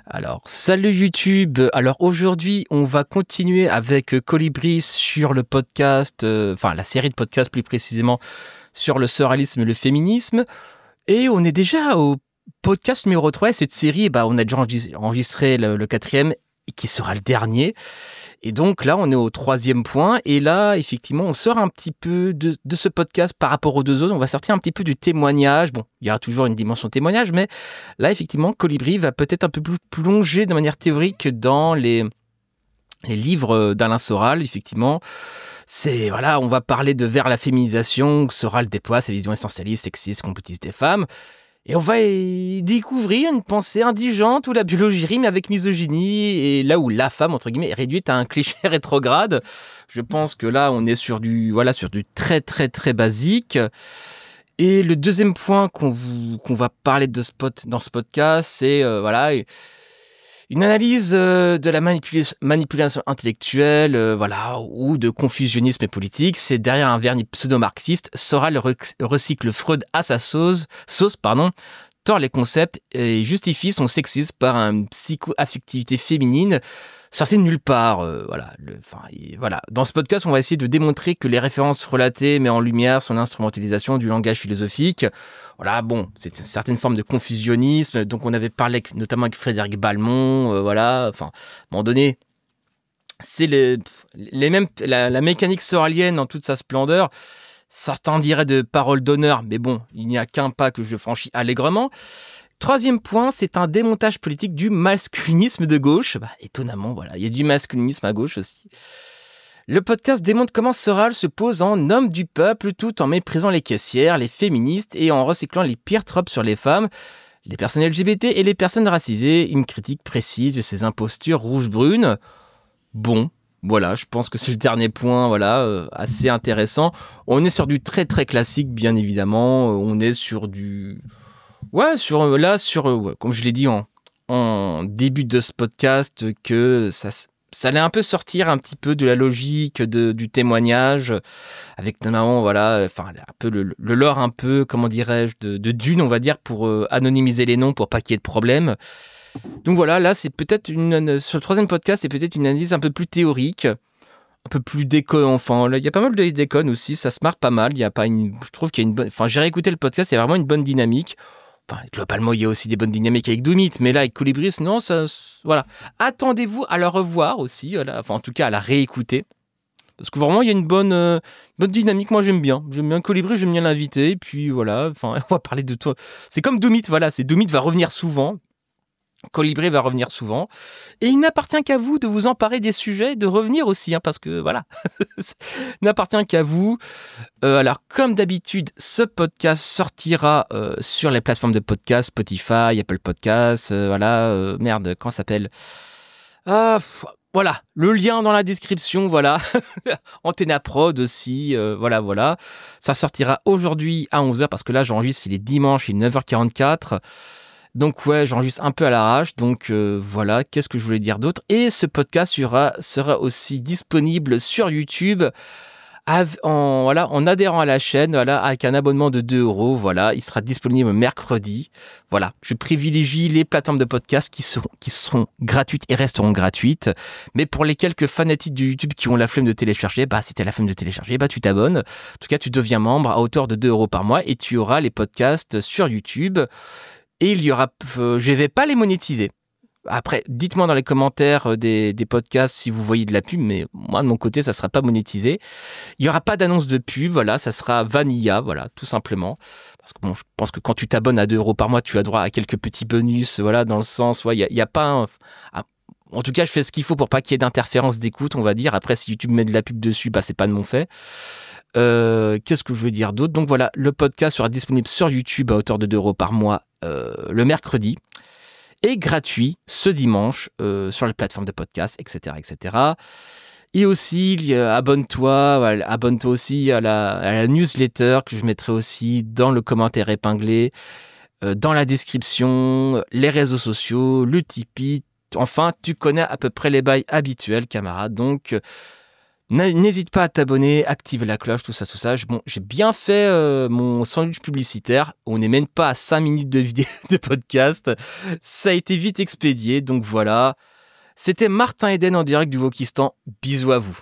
Alors, salut YouTube. Alors aujourd'hui, on va continuer avec Colibri sur le podcast, la série de podcasts plus précisément sur le sœuralisme et le féminisme. Et on est déjà au podcast numéro 3. Cette série, on a déjà enregistré le quatrième, qui sera le dernier. Et donc là, on est au troisième point. Et là, effectivement, on sort un petit peu de ce podcast par rapport aux deux autres. On va sortir un petit peu du témoignage. Bon, il y aura toujours une dimension témoignage, mais là, effectivement, Colibri va peut-être un peu plus plonger de manière théorique dans les livres d'Alain Soral, effectivement. On va parler de Vers la féminisation, que Soral déploie ses visions essentialistes, sexistes, complotistes des femmes. Et on va y découvrir une pensée indigente où la biologie rime avec misogynie et là où la femme, entre guillemets, est réduite à un cliché rétrograde. Je pense que là, on est sur du très, très, très basique. Et le deuxième point qu'on va parler dans ce podcast, c'est une analyse de la manipulation intellectuelle, ou de confusionnisme politique. C'est derrière un vernis pseudo-marxiste, Soral recycle Freud à sa sauce, tord les concepts et justifie son sexisme par une psycho-affectivité féminine sortie de nulle part. Dans ce podcast, on va essayer de démontrer que les références relatées mettent en lumière son instrumentalisation du langage philosophique. C'est une certaine forme de confusionnisme. Donc, on avait parlé notamment avec Frédéric Balmont. À un moment donné, c'est la mécanique soralienne en toute sa splendeur. Certains diraient de paroles d'honneur, mais bon, il n'y a qu'un pas que je franchis allègrement. Troisième point, c'est un démontage politique du masculinisme de gauche. Étonnamment, il y a du masculinisme à gauche aussi. Le podcast démontre comment Soral se pose en homme du peuple tout en méprisant les caissières, les féministes et en recyclant les pires tropes sur les femmes, les personnes LGBT et les personnes racisées. Une critique précise de ces impostures rouge-brune. Bon, je pense que c'est le dernier point, assez intéressant. On est sur du très très classique, bien évidemment. On est sur du... comme je l'ai dit en début de ce podcast, que ça allait un peu sortir un petit peu de la logique du témoignage, avec notamment, un peu le lore un peu, comment dirais-je, de Dune, on va dire, pour anonymiser les noms, pour pas qu'il y ait de problème. Donc là, c'est peut-être sur le troisième podcast, c'est peut-être une analyse un peu plus théorique, un peu plus déconne. Là, il y a pas mal de déconnes aussi, ça se marre pas mal. Je trouve qu'il y a une bonne... j'ai réécouté le podcast, il y a vraiment une bonne dynamique. Globalement, il y a aussi des bonnes dynamiques avec Doomit, mais là, avec Colibri, non, Attendez-vous à la revoir aussi, en tout cas, à la réécouter. Parce que vraiment, il y a une bonne dynamique. Moi, j'aime bien. J'aime bien Colibri, j'aime bien l'inviter. Et puis, on va parler de toi. C'est comme Doomit, Doomit va revenir souvent. Colibri va revenir souvent. Et il n'appartient qu'à vous de vous emparer des sujets, de revenir aussi, parce que, il n'appartient qu'à vous. Alors, comme d'habitude, ce podcast sortira sur les plateformes de podcast, Spotify, Apple Podcasts, comment ça s'appelle ? Le lien dans la description, Antenna Prod aussi, Ça sortira aujourd'hui à 11h, parce que là, j'enregistre, il est dimanche, il est 9h44. Donc j'enregistre un peu à l'arrache, donc qu'est-ce que je voulais dire d'autre ? Et ce podcast sera aussi disponible sur YouTube en adhérant à la chaîne, avec un abonnement de 2€, il sera disponible mercredi. Je privilégie les plateformes de podcast qui seront gratuites et resteront gratuites, mais pour les quelques fanatiques de YouTube qui ont la flemme de télécharger, si tu as la flemme de télécharger, tu t'abonnes. En tout cas, tu deviens membre à hauteur de 2€ par mois et tu auras les podcasts sur YouTube. Et je vais pas les monétiser. Après, dites-moi dans les commentaires des podcasts si vous voyez de la pub, mais moi, de mon côté, ça sera pas monétisé. Il y aura pas d'annonce de pub, ça sera vanilla, tout simplement. Parce que je pense que quand tu t'abonnes à 2€ par mois, tu as droit à quelques petits bonus, dans le sens, il y a pas en tout cas, je fais ce qu'il faut pour pas qu'il y ait d'interférence d'écoute, on va dire. Après, si YouTube met de la pub dessus, c'est pas de mon fait. Qu'est-ce que je veux dire d'autre ? Donc le podcast sera disponible sur YouTube à hauteur de 2€ par mois le mercredi et gratuit ce dimanche sur les plateformes de podcast, etc. Et aussi, abonne-toi aussi à la newsletter que je mettrai aussi dans le commentaire épinglé, dans la description, les réseaux sociaux, le Tipeee. Enfin, tu connais à peu près les bails habituels, camarades. Donc, N'hésite pas à t'abonner, activer la cloche, tout ça. Bon, j'ai bien fait mon sandwich publicitaire. On n'est même pas à 5 minutes de vidéo de podcast. Ça a été vite expédié, donc voilà. C'était Martin Eden en direct du Wokistan. Bisous à vous.